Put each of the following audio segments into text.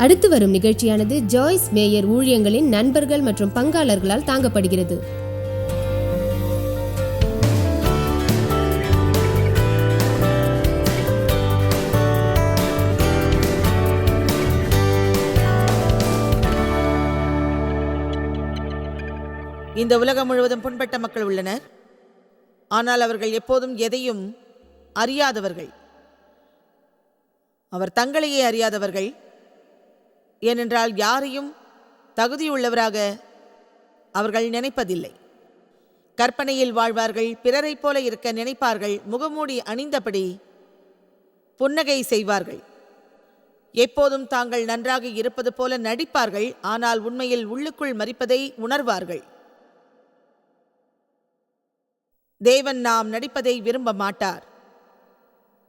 அடுத்து வரும் நிகழ்ச்சியானது ஜாய்ஸ் மேயர் ஊழியங்களின் நண்பர்கள் மற்றும் பங்காளர்களால் தாங்கப்படுகிறது. இந்த உலகம் முழுவதும் புண்பட்ட மக்கள் உள்ளனர். ஆனால் அவர்கள் எப்போதும் எதையும் அறியாதவர்கள். அவர் தங்களையே அறியாதவர்கள். ஏனென்றால் யாரையும் தகுதியுள்ளவராக அவர்கள் நினைப்பதில்லை. கற்பனையில் வாழ்வார்கள். பிறரை போல இருக்க நினைப்பார்கள். முகமூடி அணிந்தபடி புன்னகை செய்வார்கள். எப்போதும் தாங்கள் நன்றாக இருப்பது போல நடிப்பார்கள். ஆனால் உண்மையில் உள்ளுக்குள் மரிப்பதை உணர்வார்கள். தேவன் நாம் நடிப்பதை விரும்ப மாட்டார்.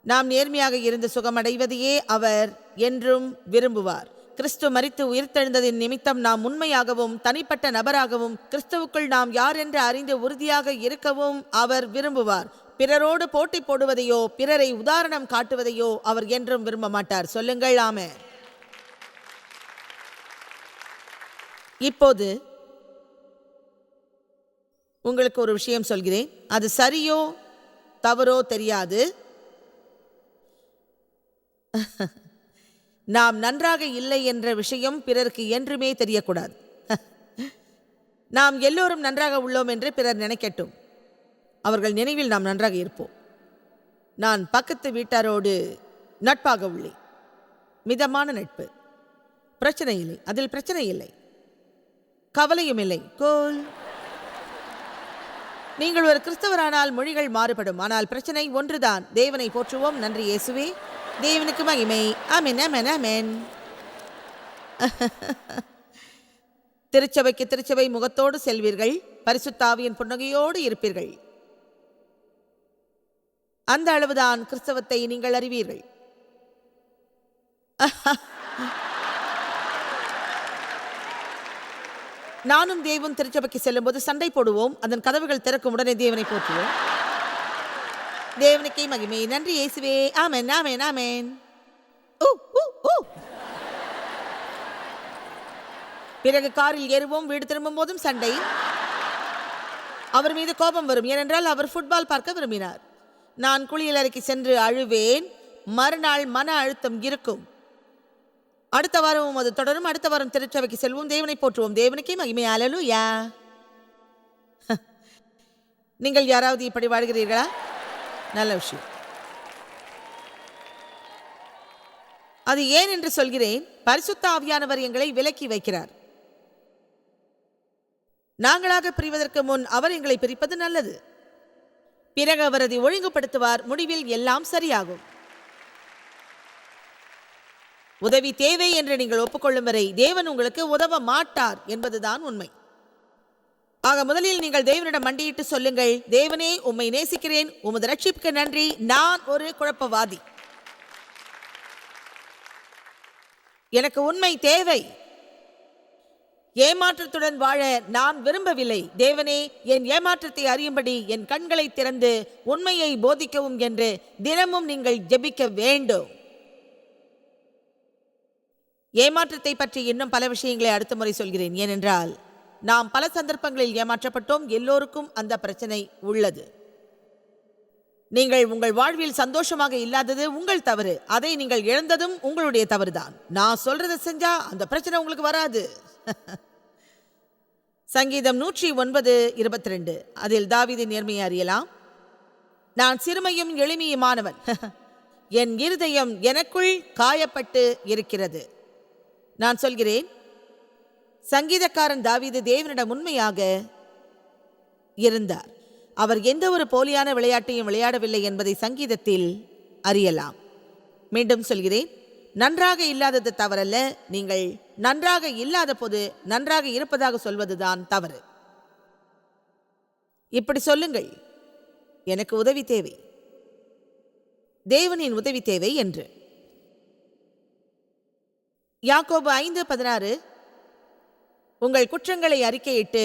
நாம் நேர்மையாக இருந்து சுகமடைவதையே அவர் என்றும் விரும்புவார். கிறிஸ்து மரித்து உயிர்த்தெழுந்ததின் நிமித்தம் நாம் உண்மையாகவும் தனிப்பட்ட நபராகவும் கிறிஸ்துவுக்குள் நாம் யார் என்று அறிந்து உறுதியாக இருக்கவும் அவர் விரும்புவார். பிறரோடு போட்டி போடுவதையோ பிறரை உதாரணம் காட்டுவதையோ அவர் என்றும் விரும்ப மாட்டார். சொல்லுங்கள் ஆமென். இப்போது உங்களுக்கு ஒரு விஷயம் சொல்கிறேன். அது சரியோ தவறோ தெரியாது. நாம் நன்றாக இல்லை என்ற விஷயம் பிறருக்கு என்றுமே தெரியக்கூடாது. நாம் எல்லோரும் நன்றாக உள்ளோம் என்று பிறர் நினைக்கட்டும். அவர்கள் நினைவில் நாம் நன்றாக இருப்போம். நான் பக்கத்து வீட்டாரோடு நட்பாக உள்ளேன். மிதமான நட்பு. பிரச்சனை இல்லை. அதில் பிரச்சனை இல்லை. கவலையும் இல்லை. கோல். நீங்கள் ஒரு கிறிஸ்தவரானால் மொழிகள் மாறுபடும். ஆனால் பிரச்சனை ஒன்றுதான். தேவனை போற்றுவோம். நன்றி இயேசுவே. தேவனுக்கு மகிமை. ஆமென் ஆமென் ஆமென். திருச்சபைக்கு திருச்சபை முகத்தோடு செல்வீர்கள். பரிசுத்த ஆவியின் புன்னகையோடு இருப்பீர்கள். அந்த அளவுதான் கிறிஸ்தவத்தை நீங்கள் அறிவீர்கள். நானும் தேவன் திருச்சபைக்கு செல்லும் போது சண்டை போடுவோம். அதன் கதவுகள் திறக்கும் உடனே தேவனை போற்றுவோம். தேவனுக்கே மகிமை. நன்றி இயேசுவே. ஆமென் ஆமென் ஆமென். பிறகு காரில் ஏறுவோம். வீடு திரும்பும் போதும் சண்டை. அவர் மீது கோபம் வரும். ஏனென்றால் அவர் ஃபுட்பால் பார்க்க விரும்பினார். நான் குளியல் அறைக்கு சென்று அழுவேன். மறுநாள் மன அழுத்தம் இருக்கும். அடுத்த வாரமும் அது தொடரும். அடுத்த வாரம் திருச்சபைக்கு செல்வோம். தேவனை போற்றுவோம். தேவனுக்கே மகிமை. அல்லேலூயா. நீங்கள் யாராவது இப்படி வாழ்கிறீர்களா? நல்ல விஷயம். அது ஏன் என்று சொல்கிறேன். பரிசுத்த ஆவியானவர் எங்களை விலக்கி வைக்கிறார். நாங்களாக பிரிவதற்கு முன் அவர் எங்களை பிரிப்பது நல்லது. பிறகு அவர் அதை ஒழுங்குபடுத்துவார். முடிவில் எல்லாம் சரியாகும். உதவி தேவை என்று நீங்கள் ஒப்புக்கொள்ளும் வரை தேவன் உங்களுக்கு உதவ மாட்டார் என்பதுதான் உண்மை. ஆக முதலில் நீங்கள் தேவனிடம் மண்டியிட்டு சொல்லுங்கள், தேவனே, உம்மை நேசிக்கிறேன். உமது ரட்சிப்புக்கு நன்றி. நான் ஒரு குழப்பவாதி. எனக்கு உண்மை தேவை. ஏமாற்றத்துடன் வாழ நான் விரும்பவில்லை. தேவனே, என் ஏமாற்றத்தை அறியும்படி என் கண்களை திறந்து உண்மையை போதிக்கவும் என்று தினமும் நீங்கள் ஜெபிக்க வேண்டும். ஏமாற்றத்தை பற்றி இன்னும் பல விஷயங்களை அடுத்த முறை சொல்கிறேன். ஏனென்றால் நாம் பல சந்தர்ப்பங்களில் ஏமாற்றப்பட்டோம். எல்லோருக்கும் அந்த பிரச்சனை உள்ளது. நீங்கள் உங்கள் வாழ்வில் சந்தோஷமாக இல்லாதது உங்கள் தவறு. அதை நீங்கள் இழந்ததும் உங்களுடைய தவறுதான். நான் சொல்றதை செஞ்சா அந்த பிரச்சனை உங்களுக்கு வராது. சங்கீதம் 109:22. அதில் தாவீதின் நேர்மையை அறியலாம். நான் சிறுமையும் எளிமையுமானவன். என் இருதயம் எனக்குள் காயப்பட்டு இருக்கிறது. நான் சொல்கிறேன், சங்கீதக்காரன் தாவீது தேவனிடம் உண்மையாக இருந்தார். அவர் எந்த ஒரு போலியான விளையாட்டையும் விளையாடவில்லை என்பதை சங்கீதத்தில் அறியலாம். மீண்டும் சொல்கிறேன், நன்றாக இல்லாதது தவறல்ல. நீங்கள் நன்றாக இல்லாத போது நன்றாக இருப்பதாக சொல்வதுதான் தவறு. இப்படி சொல்லுங்கள், எனக்கு உதவி தேவை, தேவனின் உதவி தேவை என்று. யாக்கோபு 5:16. உங்கள் குற்றங்களை அறிக்கையிட்டு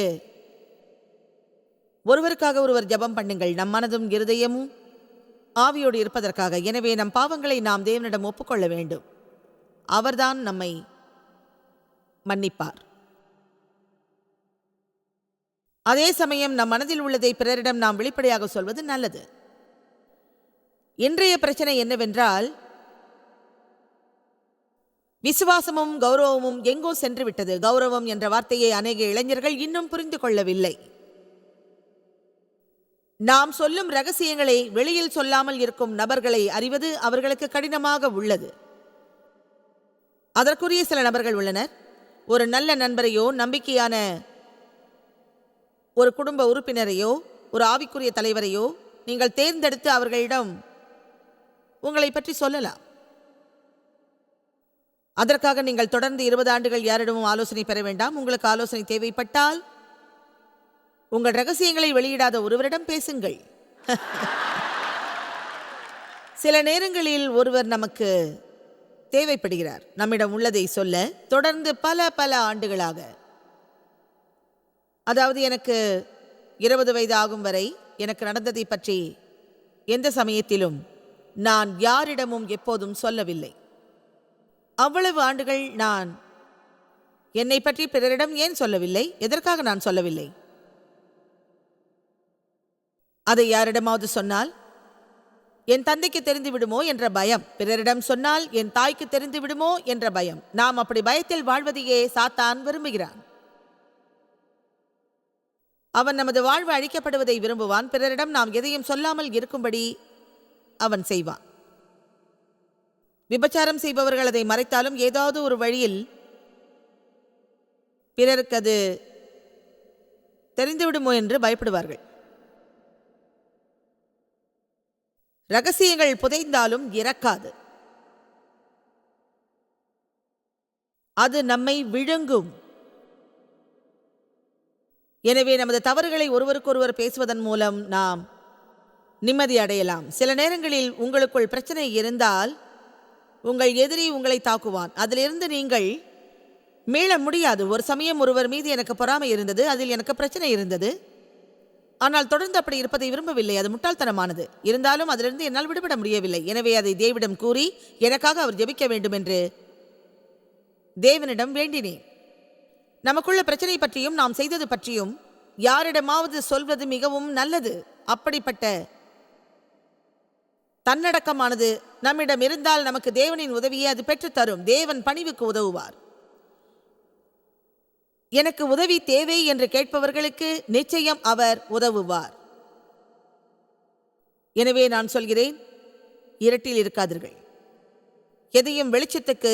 ஒருவருக்காக ஒருவர் ஜெபம் பண்ணுங்கள், நம் மனதும் இருதயமும் ஆவியோடு இருப்பதற்காக. எனவே நம் பாவங்களை நாம் தேவனிடம் ஒப்புக்கொள்ள வேண்டும். அவர்தான் நம்மை மன்னிப்பார். அதே சமயம் நம் மனதில் உள்ளதை பிறரிடம் நாம் வெளிப்படையாக சொல்வது நல்லது. இன்றைய பிரச்சனை என்னவென்றால், விசுவாசமும் கௌரவமும் எங்கோ சென்று விட்டது. கௌரவம் என்ற வார்த்தையை அநேக இளைஞர்கள் இன்னும் புரிந்து கொள்ளவில்லை. நாம் சொல்லும் ரகசியங்களை வெளியில் சொல்லாமல் இருக்கும் நபர்களை அறிவது அவர்களுக்கு கடினமாக உள்ளது. அதற்குரிய சில நபர்கள் உள்ளனர். ஒரு நல்ல நண்பரையோ, நம்பிக்கையான ஒரு குடும்ப உறுப்பினரையோ, ஒரு ஆவிக்குரிய தலைவரையோ நீங்கள் தேர்ந்தெடுத்து அவர்களிடம் உங்களை பற்றி சொல்லலாம். அதற்காக நீங்கள் தொடர்ந்து 20 ஆண்டுகள் யாரிடமும் ஆலோசனை பெற வேண்டாம். உங்களுக்கு ஆலோசனை தேவைப்பட்டால் உங்கள் ரகசியங்களை வெளியிடாத ஒருவரிடம் பேசுங்கள். சில நேரங்களில் ஒருவர் நமக்கு தேவைப்படுகிறார், நம்மிடம் உள்ளதை சொல்ல. தொடர்ந்து பல ஆண்டுகளாக, அதாவது எனக்கு 20 வயது ஆகும் வரை எனக்கு நடந்ததை பற்றி எந்த சமயத்திலும் நான் யாரிடமும் எப்போதும் சொல்லவில்லை. அவ்வளவு ஆண்டுகள் நான் என்னை பற்றி பிறரிடம் ஏன் சொல்லவில்லை? எதற்காக நான் சொல்லவில்லை? அதை யாரிடமாவது சொன்னால் என் தந்தைக்கு தெரிந்து விடுமோ என்ற பயம், பிறரிடம் சொன்னால் என் தாய்க்கு தெரிந்து விடுமோ என்ற பயம். நாம் அப்படி பயத்தில் வாழ்வதையே சாத்தான் விரும்புகிறான். அவன் நமது வாழ்வு அழிக்கப்படுவதை விரும்புவான். பிறரிடம் நாம் எதையும் சொல்லாமல் இருக்கும்படி அவன் செய்வான். விபச்சாரம் செய்பவர்கள் அதை மறைத்தாலும் ஏதாவது ஒரு வழியில் பிறருக்கு அது தெரிந்துவிடுமோ என்று பயப்படுவார்கள். ரகசியங்கள் புதைந்தாலும் இறக்காது, அது நம்மை விழுங்கும். எனவே நமது தவறுகளை ஒருவருக்கொருவர் பேசுவதன் மூலம் நாம் நிம்மதி அடையலாம். சில நேரங்களில் உங்களுக்குள் பிரச்சனை இருந்தால் உங்கள் எதிரி உங்களை தாக்குவான். அதிலிருந்து நீங்கள் மீள முடியாது. ஒரு சமயம் ஒருவர் மீது எனக்கு பொறாமை இருந்தது, அதில் எனக்கு பிரச்சனை இருந்தது. ஆனால் தொடர்ந்து அப்படி இருப்பதை விரும்பவில்லை. அது முட்டாள்தனமானது. இருந்தாலும் அதிலிருந்து என்னால் விடுபட முடியவில்லை. எனவே அதை தேவனிடம் கூறி எனக்காக அவர் ஜெபிக்க வேண்டும் என்று தேவனிடம் வேண்டினேன். நமக்குள்ள பிரச்சனை பற்றியும் நாம் செய்தது பற்றியும் யாரிடமாவது சொல்வது மிகவும் நல்லது. அப்படிப்பட்ட தன்னடக்கமானது நம்மிடம் இருந்தால் நமக்கு தேவனின் உதவியை அது பெற்றுத்தரும். தேவன் பணிவுக்கு உதவுவார். எனக்கு உதவி தேவை என்று கேட்பவர்களுக்கு நிச்சயம் அவர் உதவுவார். எனவே நான் சொல்கிறேன், இருட்டில் இருக்காதீர்கள். எதையும் வெளிச்சத்துக்கு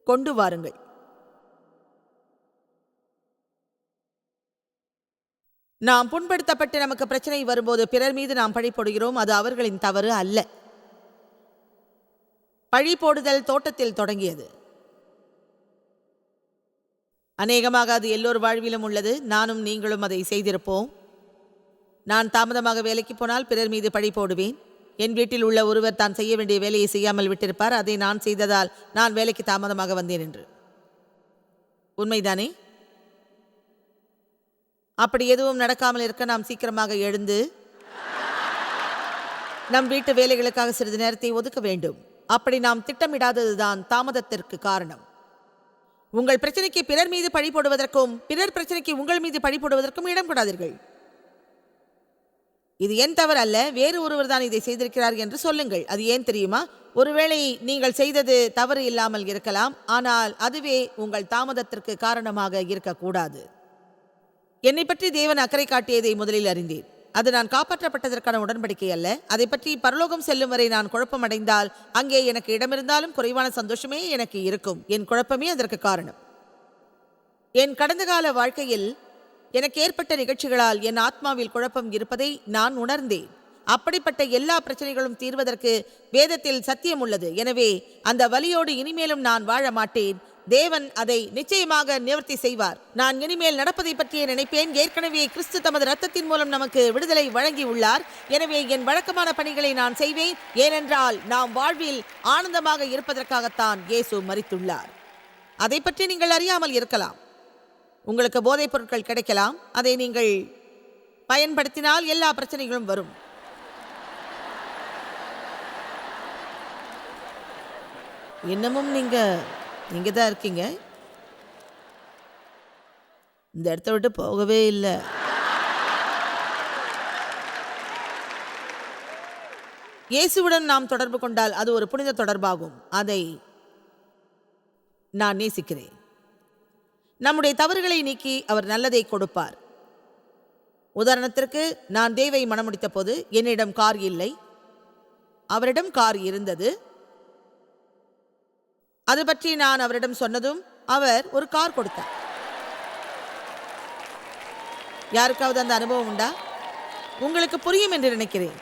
கொண்டு வாருங்கள். நாம் புண்படுத்தப்பட்டு நமக்கு பிரச்சனை வரும்போது பிறர் மீது நாம் பழி போடுகிறோம். அது அவர்களின் தவறு அல்ல. பழி போடுதல் தோட்டத்தில் தொடங்கியது. அநேகமாக அது எல்லோர் வாழ்விலும் உள்ளது. நானும் நீங்களும் அதை செய்திருப்போம். நான் தாமதமாக வேலைக்கு போனால் பிறர் மீது பழி போடுவேன். என் வீட்டில் உள்ள ஒருவர் தான் செய்ய வேண்டிய வேலையை செய்யாமல் விட்டிருப்பார். அதை நான் செய்ததால் நான் வேலைக்கு தாமதமாக வந்தேன் என்று. உண்மைதானே? அப்படி எதுவும் நடக்காமல் இருக்க நாம் சீக்கிரமாக எழுந்து நம் வீட்டு வேலைகளுக்காக சிறிது நேரத்தை ஒதுக்க வேண்டும். அப்படி நாம் திட்டமிடாததுதான் தாமதத்திற்கு காரணம். உங்கள் பிரச்சனைக்கு பிறர் மீது பழி போடுவதற்கும் பிறர் பிரச்சனைக்கு உங்கள் மீது பழி போடுவதற்கும் இடம் கொடாதீர்கள். இது என் தவறு அல்ல, வேறு ஒருவர் தான் இதை செய்திருக்கிறார் என்று சொல்லுங்கள். அது ஏன் தெரியுமா? ஒருவேளை நீங்கள் செய்தது தவறு இல்லாமல் இருக்கலாம், ஆனால் அதுவே உங்கள் தாமதத்திற்கு காரணமாக இருக்கக்கூடாது. என்னை பற்றி தேவன் அக்கறை காட்டியதை முதலில் அறிந்தேன். அது நான் காப்பாற்றப்பட்டதற்கான உடன்படிக்கை அல்ல. அதை பற்றி பரலோகம் செல்லும் வரை நான் குழப்பமடைந்தால் அங்கே எனக்கு இடமிருந்தாலும் குறைவான சந்தோஷமே எனக்கு இருக்கும். என் குழப்பமே அதற்கு காரணம். என் கடந்த கால வாழ்க்கையில் எனக்கு ஏற்பட்ட நிகழ்ச்சிகளால் என் ஆத்மாவில் குழப்பம் இருப்பதை நான் உணர்ந்தேன். அப்படிப்பட்ட எல்லா பிரச்சனைகளும் தீர்வதற்கு வேதத்தில் சத்தியம் உள்ளது. எனவே அந்த வலியோடு இனிமேலும் நான் வாழ மாட்டேன். தேவன் அதை நிச்சயமாக நிவர்த்தி செய்வார். நான் இனிமேல் நடப்பதை பற்றியே நினைப்பேன். ஏற்கனவே கிறிஸ்து தமது இரத்தத்தின் மூலம் நமக்கு விடுதலை வழங்கி உள்ளார். எனவே என் வழக்கமான பணிகளை நான் செய்வேன். ஏனென்றால் நாம் வாழ்வில் ஆனந்தமாக இருப்பதற்காகத்தான் இயேசு மரித்துள்ளார். அதை பற்றி நீங்கள் அறியாமல் இருக்கலாம். உங்களுக்கு போதைப் பொருட்கள் கிடைக்கலாம். அதை நீங்கள் பயன்படுத்தினால் எல்லா பிரச்சனைகளும் வரும். இன்னமும் நீங்க இங்கே தான் இருக்கீங்க, இந்த இடத்த விட்டு போகவே இல்லை. இயேசுவுடன் நாம் தொடர்பு கொண்டால் அது ஒரு புனித தொடர்பாகும். அதை நான் நேசிக்கிறேன். நம்முடைய தவறுகளை நீக்கி அவர் நல்லதை கொடுப்பார். உதாரணத்திற்கு, நான் தேவை மணமுடித்த போது என்னிடம் கார் இல்லை, அவரிடம் கார் இருந்தது. அது பற்றி நான் அவரிடம் சொன்னதும் அவர் ஒரு கார் கொடுத்தார். யாருக்காவது அந்த அனுபவம் உண்டா? உங்களுக்கு புரியும் என்று நினைக்கிறேன்.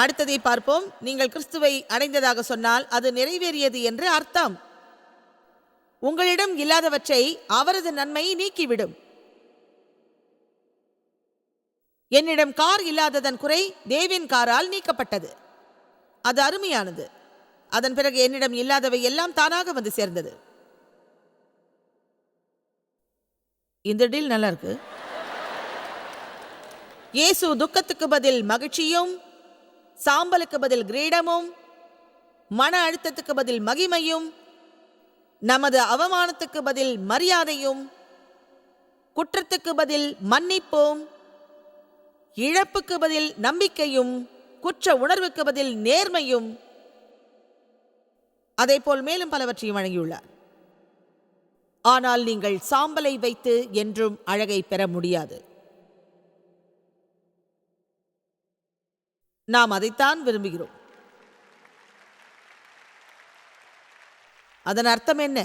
அடுத்ததை பார்ப்போம். நீங்கள் கிறிஸ்துவை அடைந்ததாக சொன்னால் அது நிறைவேறியது என்று அர்த்தம். உங்களிடம் இல்லாதவற்றை அவரது நன்மை நீக்கிவிடும். என்னிடம் கார் இல்லாததன் குறை தேவின் காரால் நீக்கப்பட்டது. அது அருமையானது. அதன் பிறகு என்னிடம் இல்லாதவை எல்லாம் தானாக வந்து சேர்ந்தது. இந்த டீல் நல்லா இருக்கு. இயேசு துக்கத்துக்கு பதில் மகிழ்ச்சியும், சாம்பலுக்கு பதில் கிரீடமும், மன அழுத்தத்துக்கு பதில் மகிமையும், நமது அவமானத்துக்கு பதில் மரியாதையும், குற்றத்துக்கு பதில் மன்னிப்பும், இழப்புக்கு பதில் நம்பிக்கையும், குற்ற உணர்வுக்கு பதில் நேர்மையும், அதேபோல் மேலும் பலவற்றையும் வழங்கியுள்ளார். ஆனால் நீங்கள் சாம்பலை வைத்து என்றும் அழகை பெற முடியாது. நாம் அதைத்தான் விரும்புகிறோம். அதன் அர்த்தம் என்ன?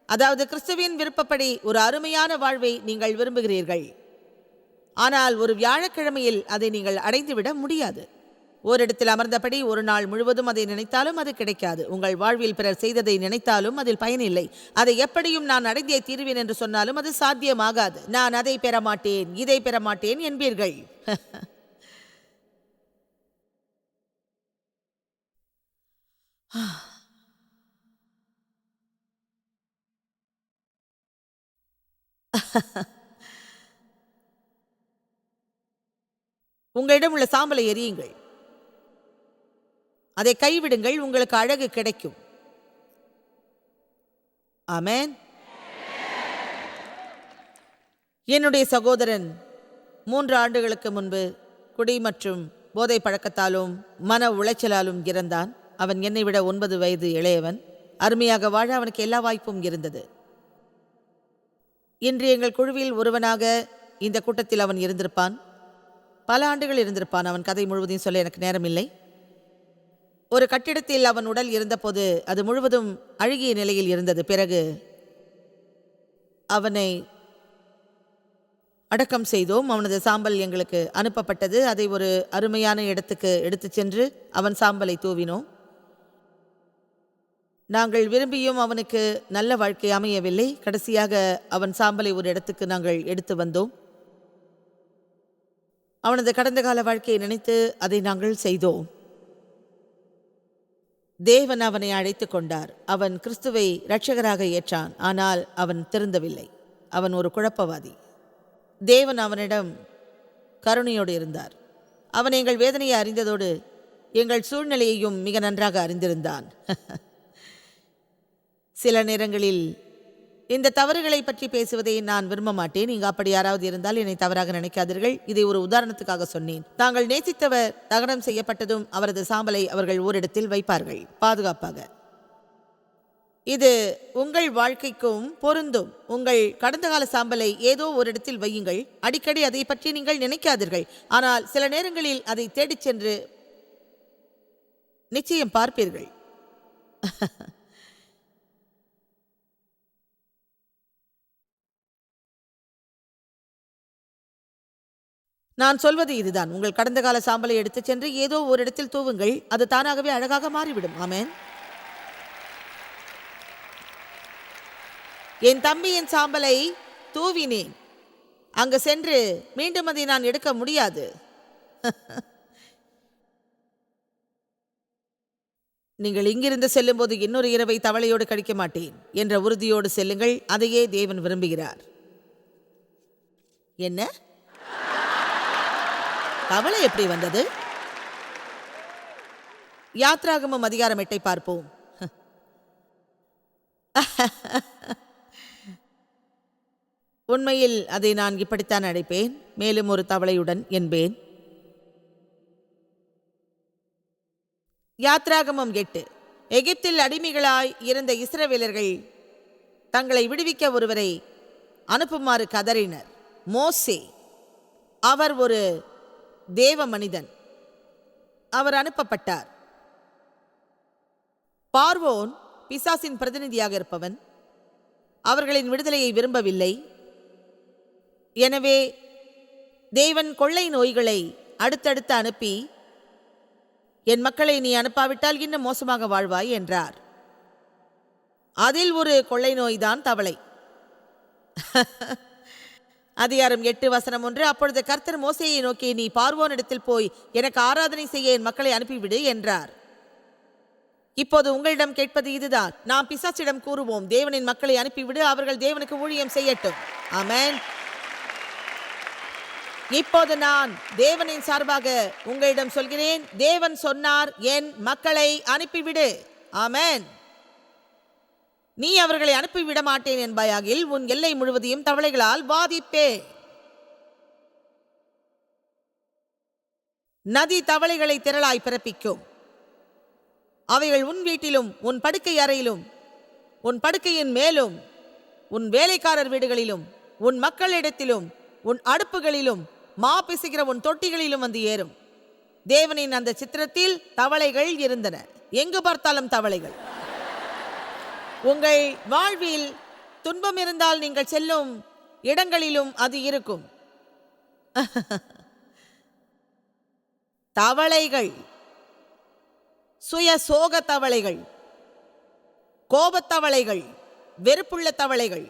அதாவது கிறிஸ்துவின் விருப்பப்படி ஒரு அருமையான வாழ்வை நீங்கள் விரும்புகிறீர்கள். ஆனால் ஒரு வியாழக்கிழமையில் அதை நீங்கள் அடைந்துவிட முடியாது. ஓரிடத்தில் அமர்ந்தபடி ஒரு நாள் முழுவதும் அதை நினைத்தாலும் அது கிடைக்காது. உங்கள் வாழ்வில் பிறர் செய்ததை நினைத்தாலும் அதில் பயனில்லை. அதை எப்படியும் நான் அடைந்தே தீருவேன் என்று சொன்னாலும் அது சாத்தியமாகாது. நான் அதை பெற மாட்டேன், இதை பெற மாட்டேன் என்பீர்கள். உங்களிடம் உள்ள சாம்பலை எரியுங்கள், அதை கைவிடுங்கள், உங்களுக்கு அழகு கிடைக்கும். ஆமென். என்னுடைய சகோதரன் 3 ஆண்டுகளுக்கு முன்பு குடி மற்றும் போதை பழக்கத்தாலும் மன உளைச்சலாலும் இறந்தான். அவன் என்னை விட 9 வயது இளையவன். அருமையாக வாழ அவனுக்கு எல்லா வாய்ப்பும் இருந்தது. இன்று எங்கள் குழுவில் ஒருவனாக இந்த கூட்டத்தில் அவன் இருந்திருப்பான். பல ஆண்டுகள் இருந்திருப்பான். அவன் கதை முழுவதையும் சொல்ல எனக்கு நேரமில்லை. ஒரு கட்டிடத்தில் அவன் உடல் இருந்தபோது அது முழுவதும் அழுகிய நிலையில் இருந்தது. பிறகு அவனை அடக்கம் செய்தோம். அவனது சாம்பல் எங்களுக்கு அனுப்பப்பட்டது. அதை ஒரு அருமையான இடத்துக்கு எடுத்துச் சென்று அவன் சாம்பலை தூவினோம். நாங்கள் விரும்பியும் அவனுக்கு நல்ல வாழ்க்கை அமையவில்லை. கடைசியாக அவன் சாம்பலை ஒரு இடத்துக்கு நாங்கள் எடுத்து வந்தோம். அவனது கடந்த கால வாழ்க்கையை நினைத்து அதை நாங்கள் செய்தோம். தேவன் அவனை அழைத்து கொண்டார். அவன் கிறிஸ்துவை இரட்சகராக ஏற்றான். ஆனால் அவன் திருந்தவில்லை. அவன் ஒரு குழப்பவாதி. தேவன் அவனிடம் கருணையோடு இருந்தார். அவன் எங்கள் வேதனையை அறிந்ததோடு எங்கள் சூழ்நிலையையும் மிக நன்றாக அறிந்திருந்தான். சில நேரங்களில் இந்த தவறுகளை பற்றி பேசுவதை நான் விரும்ப மாட்டேன். இங்கு அப்படி யாராவது இருந்தால் என்னை தவறாக நினைக்காதீர்கள். இதை ஒரு உதாரணத்துக்காக சொன்னேன். தாங்கள் நேசித்தவர் தகனம் செய்யப்பட்டதும் அவரது சாம்பலை அவர்கள் ஓரிடத்தில் வைப்பார்கள், பாதுகாப்பாக. இது உங்கள் வாழ்க்கைக்கும் பொருந்தும். உங்கள் கடந்த கால சாம்பலை ஏதோ ஒரு இடத்தில் வையுங்கள். அடிக்கடி அதை பற்றி நீங்கள் நினைக்காதீர்கள். ஆனால் சில நேரங்களில் அதை தேடிச் சென்று நிச்சயம் பார்ப்பீர்கள். நான் சொல்வது இதுதான். உங்கள் கடந்த கால சாம்பலை எடுத்துச் சென்று ஏதோ ஒரு இடத்தில் தூவுங்கள். அது தானாகவே அழகாக மாறிவிடும். ஆமென். என் தம்பியின் சாம்பலை தூவினேன். அங்கு சென்று மீண்டும் அதை நான் எடுக்க முடியாது. நீங்கள் இங்கிருந்து செல்லும்போது இன்னொரு இரவை தவளையோடு கழிக்க மாட்டேன் என்ற உறுதியோடு செல்லுங்கள். அதையே தேவன் விரும்புகிறார். என்ன? தவளை எப்படி வந்தது? யாத்ராகமம் அதிகாரம் 8 பார்ப்போம். உண்மையில் அதை நான் இப்படித்தான் அழைப்பேன். மேலும் ஒரு தவளையுடன் என்பேன். யாத்ராகமம் 8. எகிப்தில் அடிமைகளாய் இருந்த இஸ்ரவேலர்கள் தங்களை விடுவிக்க ஒருவரை அனுப்புமாறு கதறினர். மோசே, அவர் ஒரு தேவ மனிதன், அவர் அனுப்பப்பட்டார். பார்வோன் பிசாசின் பிரதிநிதியாக இருப்பவன். அவர்களின் விடுதலையை விரும்பவில்லை. எனவே தேவன் கொள்ளை நோய்களை அடுத்தடுத்து அனுப்பி, என் மக்களை நீ அனுப்பாவிட்டால் இன்னும் மோசமாக வாழ்வாய் என்றார். அதில் ஒரு கொள்ளை நோய்தான் தவளை. அதிகாரம் 8:1. அப்பொழுது கர்த்தர் மோசேயை நோக்கி, நீ பார்வோனிடத்தில் போய் எனக்கு ஆராதனை செய்ய என் மக்களை அனுப்பிவிடு என்றார். இப்போது உங்களிடம் கேட்பது இதுதான். நாம் பிசாசிடம் கூறுவோம், தேவனின் மக்களை அனுப்பிவிடு, அவர்கள் தேவனுக்கு ஊழியம் செய்யட்டும். ஆமென். இப்போது நான் தேவனின் சார்பாக உங்களிடம் சொல்கிறேன், தேவன் சொன்னார், என் மக்களை அனுப்பிவிடு. ஆமென். நீ அவர்களை அனுப்பிவிட மாட்டேன் என்பாயாகில் உன் எல்லை முழுவதையும் தவளைகளால் வாதிப்பே. நதி தவளைகளை திரளாய் பிறப்பிக்கும். அவைகள் உன் வீட்டிலும் உன் படுக்கை அறையிலும் உன் படுக்கையின் மேலும் உன் வேலைக்காரர் வீடுகளிலும் உன் மக்களிடத்திலும் உன் அடுப்புகளிலும் மா பிசுகிற உன் தொட்டிகளிலும் வந்து ஏறும். தேவனின் அந்த சித்திரத்தில் தவளைகள் இருந்தன. எங்கு பார்த்தாலும் தவளைகள். உங்கள் வாழ்வில் துன்பம் இருந்தால் நீங்கள் செல்லும் இடங்களிலும் அது இருக்கும். தவளைகள், சுய சோக தவளைகள், கோபத்தவளைகள், வெறுப்புள்ள தவளைகள்,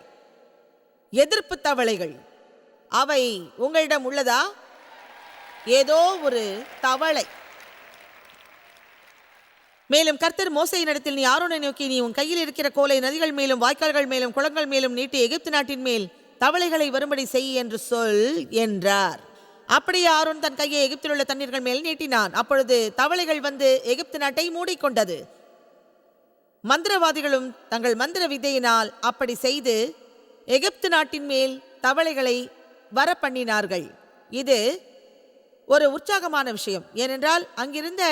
எதிர்ப்பு தவளைகள், அவை உங்களிடம் உள்ளதா? ஏதோ ஒரு தவளை. மேலும் கர்த்தர் மோசேயினிடத்தில், நீ ஆரோனை நோக்கி, நீ உன் கையில் இருக்கிற கோலை நதிகள் மேலும் வாய்க்கால்கள் மேலும் குளங்கள் மேலும் நீட்டி எகிப்து நாட்டின் மேல் தவளைகளை வரும்படி செய் என்று சொல் என்றார். அப்படியே ஆரோன் தன் கையை எகிப்தில் உள்ள தண்ணீர்கள் மேல் நீட்டினான். அப்பொழுது தவளைகள் வந்து எகிப்து நாட்டை மூடிக்கொண்டது. மந்திரவாதிகளும் தங்கள் மந்திர வித்தையினால் அப்படி செய்து எகிப்து நாட்டின் மேல் தவளைகளை வர பண்ணினார்கள். இது ஒரு உற்சாகமான விஷயம். ஏனென்றால் அங்கிருந்த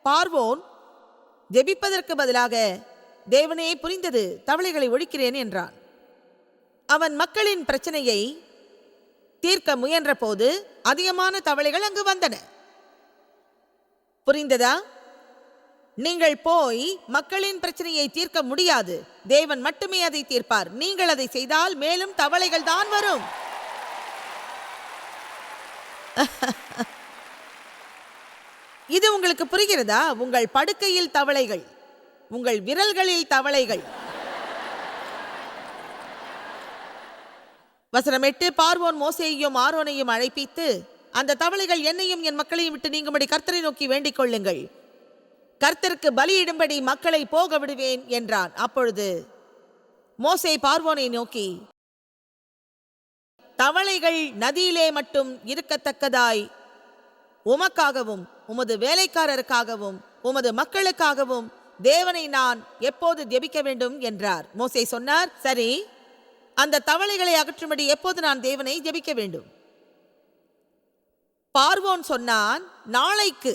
பார்வோன் ஜெபிப்பதற்கு பதிலாக, தேவனே புரிந்தது, தவளைகளை ஒழிக்கிறேன் என்றான். அவன் மக்களின் பிரச்சனையை தீர்க்க முயன்ற போது அதிகமான தவளைகள் அங்கு வந்தன. புரிந்ததா? நீங்கள் போய் மக்களின் பிரச்சனையை தீர்க்க முடியாது. தேவன் மட்டுமே அதை தீர்ப்பார். நீங்கள் அதை செய்தால் மேலும் தவளைகள் தான் வரும். இது உங்களுக்கு புரிகிறதா? உங்கள் படுக்கையில் தவளைகள், உங்கள் விரல்களில் தவளைகள். வசனம் 8. பார்வோன் மோசேயையும் ஆரோனையும் அழைப்பித்து, அந்த தவளைகள் என்னையும் என் மக்களையும் விட்டு நீங்கும்படி கர்த்தரை நோக்கி வேண்டிக் கொள்ளுங்கள். கர்த்தருக்கு பலியிடும்படி மக்களை போக விடுவேன் என்றான். அப்பொழுது மோசே பார்வோனை நோக்கி, தவளைகள் நதியிலே மட்டும் இருக்கத்தக்கதாய் உமக்காகவும் உமது வேலைக்காரருக்காகவும் உமது மக்களுக்காகவும் தேவனை நான் எப்போது ஜெபிக்க வேண்டும் என்றார். மோசே சொன்னார், சரி, அந்த தவளைகளை அகற்றும்படி எப்போது நான் தேவனை ஜெபிக்க வேண்டும்? பார்வோன் சொன்னான், நாளைக்கு.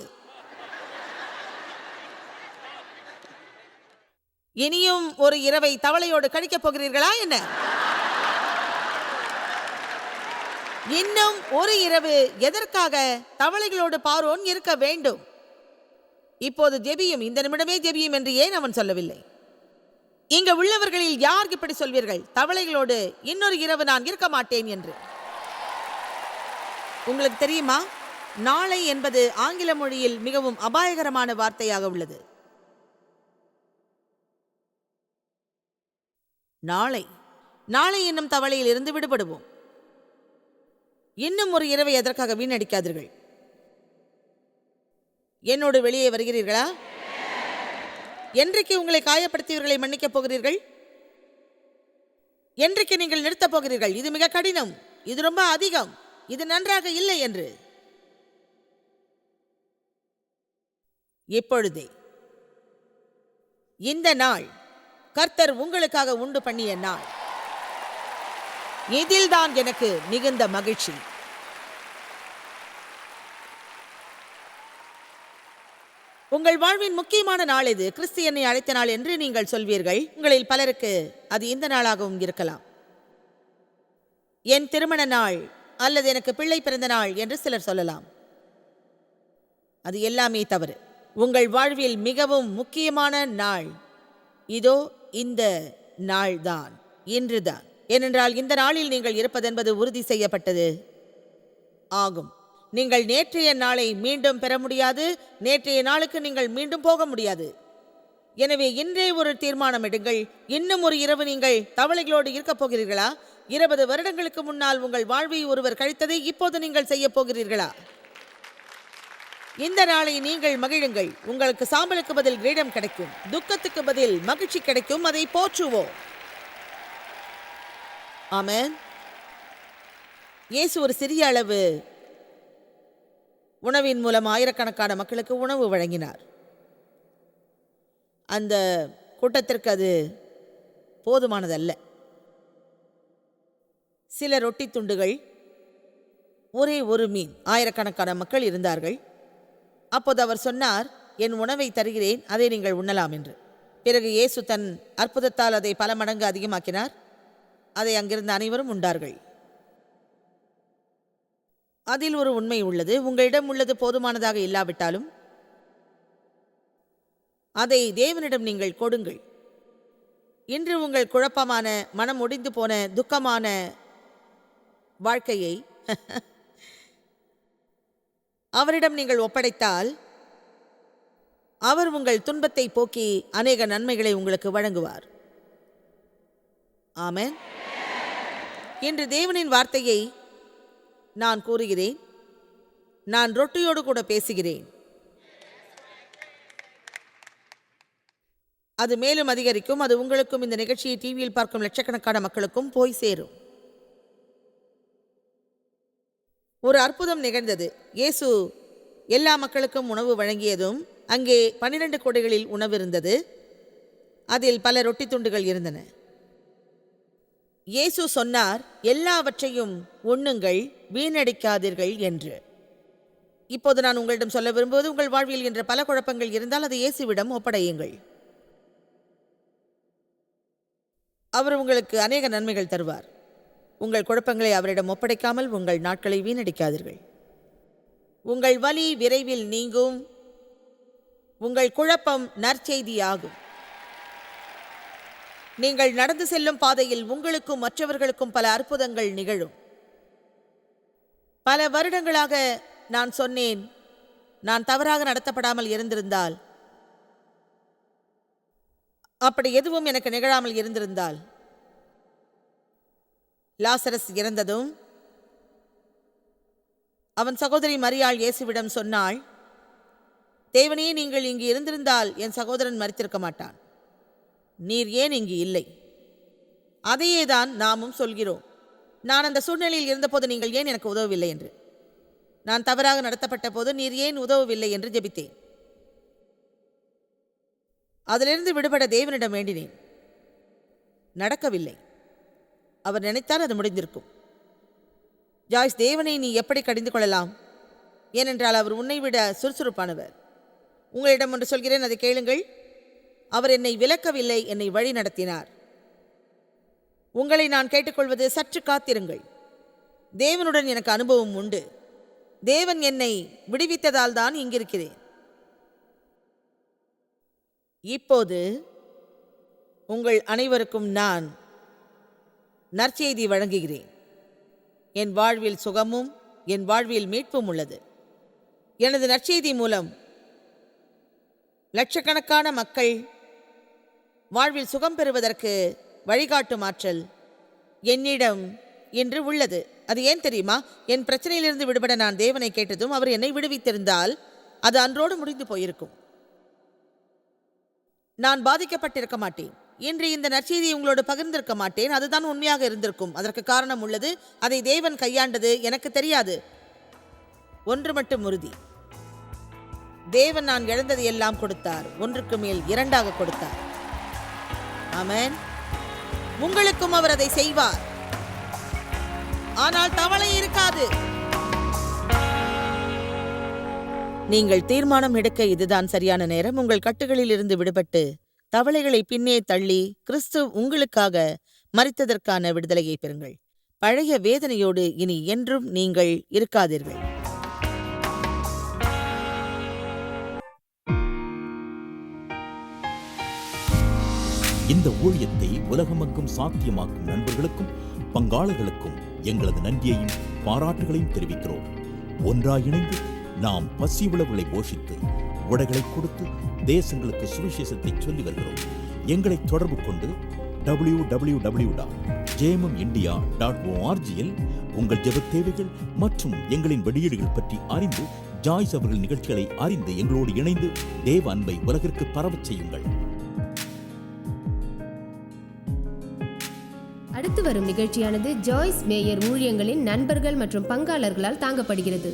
இனியும் ஒரு இரவை தவளையோடு கழிக்கப் போகிறீர்களா என்ன? இன்னும் ஒரு இரவு எதற்காக தவளைகளோடு பார்வோன் இருக்க வேண்டும்? இப்போது ஜெபியும், இந்த நிமிடமே ஜெபியும் என்று ஏன் அவன் சொல்லவில்லை? இங்க உள்ளவர்களில் யார் இப்படி சொல்வீர்கள், தவளைகளோடு இன்னொரு இரவு நான் இருக்க மாட்டேன் என்று? உங்களுக்கு தெரியுமா, நாளை என்பது ஆங்கில மொழியில் மிகவும் அபாயகரமான வார்த்தையாக உள்ளது. நாளை, நாளை என்னும் தவளையில் இருந்து விடுபடுவோம். இன்னும் ஒரு இரவை எதற்காக வீணடிக்காதீர்கள். என்னோடு வெளியே வருகிறீர்களா? என்றைக்கு உங்களை காயப்படுத்தியவர்களை மன்னிக்கப் போகிறீர்கள்? என்றைக்கு நீங்கள் நிறுத்தப் போகிறீர்கள், இது மிக கடினம், இது ரொம்ப அதிகம், இது நன்றாக இல்லை என்று? இப்பொழுதே, இந்த நாள் கர்த்தர் உங்களுக்காக உண்டு பண்ணிய நாள். இதில்தான் எனக்கு மிகுந்த மகிழ்ச்சி. உங்கள் வாழ்வின் முக்கியமான நாள் இது. கிறிஸ்து என்னை அழைத்த நாள் என்று நீங்கள் சொல்வீர்கள். உங்களில் பலருக்கு அது இந்த நாளாகவும் இருக்கலாம். என் திருமண நாள் அல்லது எனக்கு பிள்ளை பிறந்த நாள் என்று சிலர் சொல்லலாம். அது எல்லாமே தவறு. உங்கள் வாழ்வில் மிகவும் முக்கியமான நாள் இதோ இந்த நாள்தான், இன்றுதான். ஏனென்றால் இந்த நாளில் நீங்கள் இருப்பதென்பது உறுதி செய்யப்பட்டது ஆகும். நீங்கள் நேற்றைய நாளை மீண்டும் பெற முடியாது. நேற்றைய நாளுக்கு நீங்கள் மீண்டும் போக முடியாது. எனவே இன்றே ஒரு தீர்மானம் எடுங்கள். இன்னும் ஒரு இரவு நீங்கள் தவளைகளோடு இருக்கப் போகிறீர்களா? 20 வருடங்களுக்கு முன்னால் உங்கள் வாழ்வை ஒருவர் கழித்ததை இப்போது நீங்கள் செய்ய போகிறீர்களா? இந்த நாளை நீங்கள் மகிழுங்கள். உங்களுக்கு சாம்பலுக்கு பதில் கிரீடம் கிடைக்கும், துக்கத்துக்கு பதில் மகிழ்ச்சி கிடைக்கும். அதை போற்றுவோம். ஆமென். இயேசு ஒரு சிறிய அளவு உணவின் மூலம் ஆயிரக்கணக்கான மக்களுக்கு உணவு வழங்கினார். அந்த கூட்டத்திற்கு அது போதுமானதல்ல. சில ரொட்டி துண்டுகள், ஒரே ஒரு மீன். ஆயிரக்கணக்கான மக்கள் இருந்தார்கள். அப்போது அவர் சொன்னார், என் உணவை தருகிறேன், அதை நீங்கள் உண்ணலாம் என்று. பிறகு இயேசு தன் அற்புதத்தால் அதை பல மடங்கு அதிகமாக்கினார். அதை அங்கிருந்த அனைவரும் உண்டார்கள். அதில் ஒரு உண்மை உள்ளது. உங்களிடம் உள்ளது போதுமானதாக இல்லாவிட்டாலும் அதை தேவனிடம் நீங்கள் கொடுங்கள். இன்று உங்கள் குழப்பமான, மனம் ஒடிந்து போன, துக்கமான வாழ்க்கையை அவரிடம் நீங்கள் ஒப்படைத்தால் அவர் உங்கள் துன்பத்தை போக்கி அநேக நன்மைகளை உங்களுக்கு வழங்குவார். ஆமென். இன்று தேவனின் வார்த்தையை நான் கூறுகிறேன். நான் ரொட்டியோடு கூட பேசுகிறேன். அது மேலும் அதிகரிக்கும். அது உங்களுக்கும் இந்த நிகழ்ச்சியை டிவியில் பார்க்கும் லட்சக்கணக்கான மக்களுக்கும் போய் சேரும். ஒரு அற்புதம் நிகழ்ந்தது. இயேசு எல்லா மக்களுக்கும் உணவு வழங்கியதும் அங்கே 12 கொடைகளில் உணவு இருந்தது. அதில் பல ரொட்டி துண்டுகள் இருந்தன. இயேசு சொன்னார், எல்லாவற்றையும் உண்ணுங்கள், வீணடிக்காதீர்கள் என்று. இப்போது நான் உங்களிடம் சொல்ல விரும்புவது, உங்கள் வாழ்வில் என்ற பல குழப்பங்கள் இருந்தால் அதை இயேசுவிடம் ஒப்படையுங்கள். அவர் உங்களுக்கு அநேக நன்மைகள் தருவார். உங்கள் குழப்பங்களை அவரிடம் ஒப்படைக்காமல் உங்கள் நாட்களை வீணடிக்காதீர்கள். உங்கள் வலி விரைவில் நீங்கும். உங்கள் குழப்பம் நற்செய்தியாகும். நீங்கள் நடந்து செல்லும் பாதையில் உங்களுக்கும் மற்றவர்களுக்கும் பல அற்புதங்கள் நிகழும். பல வருடங்களாக நான் சொன்னேன், நான் தவறாக நடத்தப்படாமல் இருந்திருந்தால், அப்படி எதுவும் எனக்கு நிகழாமல் இருந்திருந்தால், லாசரஸ் இறந்ததும் அவன் சகோதரி மரியாள் இயேசுவிடம் சொன்னாள், தேவனே, நீங்கள் இங்கு இருந்திருந்தால் என் சகோதரன் மரித்திருக்க மாட்டான். நீர் ஏன் இங்கு இல்லை? அதையே தான் நாமும் சொல்கிறோம். நான் அந்த சூழ்நிலையில் இருந்தபோது நீங்கள் ஏன் எனக்கு உதவவில்லை என்று. நான் தவறாக நடத்தப்பட்ட போது நீர் ஏன் உதவவில்லை என்று ஜெபித்தேன். அதிலிருந்து விடுபட தேவனிடம் வேண்டினேன். நடக்கவில்லை. அவர் நினைத்தால் அது முடிந்திருக்கும். ஜாய்ஸ், தேவனை நீ எப்படி கடிந்து கொள்ளலாம்? ஏனென்றால் அவர் உன்னை விட சுறுசுறுப்பானவர். உங்களிடம் ஒன்று சொல்கிறேன், அதை கேளுங்கள். அவர் என்னை விலக்கவில்லை, என்னை வழி நடத்தினார். உங்களை நான் கேட்டுக்கொள்வது, சற்று காத்திருங்கள். தேவனுடன் எனக்கு அனுபவம் உண்டு. தேவன் என்னை விடுவித்ததால் தான் இங்கிருக்கிறேன். இப்போது உங்கள் அனைவருக்கும் நான் நற்செய்தி வழங்குகிறேன். என் வாழ்வில் சுகமும் என் வாழ்வில் மீட்பும் உள்ளது. எனது நற்செய்தி மூலம் லட்சக்கணக்கான மக்கள் வாழ்வில் சுகம் பெறுவதற்கு வழிகாட்டும் ஆற்றல் என்னிடம் இன்று உள்ளது. அது ஏன் தெரியுமா? என் பிரச்சனையிலிருந்து விடுபட நான் தேவனை கேட்டதும் அவர் என்னை விடுவித்திருந்தால் அது அன்றோடு முடிந்து போயிருக்கும். நான் பாதிக்கப்பட்டிருக்க மாட்டேன். இன்று இந்த நற்செய்தியை உங்களோடு பகிர்ந்திருக்க மாட்டேன். அதுதான் உண்மையாக இருந்திருக்கும். அதற்கு காரணம் உள்ளது. அதை தேவன் கையாண்டது எனக்கு தெரியாது. ஒன்று மட்டும் உறுதி, தேவன் நான் இழந்ததை எல்லாம் கொடுத்தார். ஒன்றுக்கு மேல் இரண்டாக கொடுத்தார். ஆமென். உங்களுக்கும் அவர் அதை செய்வார். ஆனால் தவளை இருக்காது. நீங்கள் தீர்மானம் எடுக்க இதுதான் சரியான நேரம். உங்கள் கட்டுகளில் இருந்து விடுபட்டு தவளைகளை பின்னே தள்ளி கிறிஸ்து உங்களுக்காக மரித்ததற்கான விடுதலையை பெறுங்கள். பழைய வேதனையோடு இனி என்றும் நீங்கள் இருக்காதீர்கள். இந்த ஊழியத்தை உலகமெங்கும் சாத்தியமாக்கும் நண்பர்களுக்கும் பங்காளர்களுக்கும் எங்களது நன்றியையும் பாராட்டுகளையும் தெரிவிக்கிறோம். ஒன்றாய் இணைந்து நாம் பசி உழவுகளை போஷித்து உடைகளை கொடுத்து தேசங்களுக்கு சுவிசேஷத்தை சொல்லி வருகிறோம். எங்களை தொடர்பு கொண்டு www.jmmindia.org-இல் உங்கள் ஜெப தேவைகள் மற்றும் எங்களின் வெளியீடுகள் பற்றி அறிந்து ஜாய்ஸ் அவர்கள் நிகழ்ச்சிகளை அறிந்து எங்களோடு இணைந்து தேவ அன்பை உலகிற்கு பரவச் செய்யுங்கள். அடுத்து வரும் நிகழ்ச்சியானது ஜாய்ஸ் மேயர் ஊழியங்களின் நண்பர்கள் மற்றும் பங்காளர்களால் தாங்கப்படுகிறது.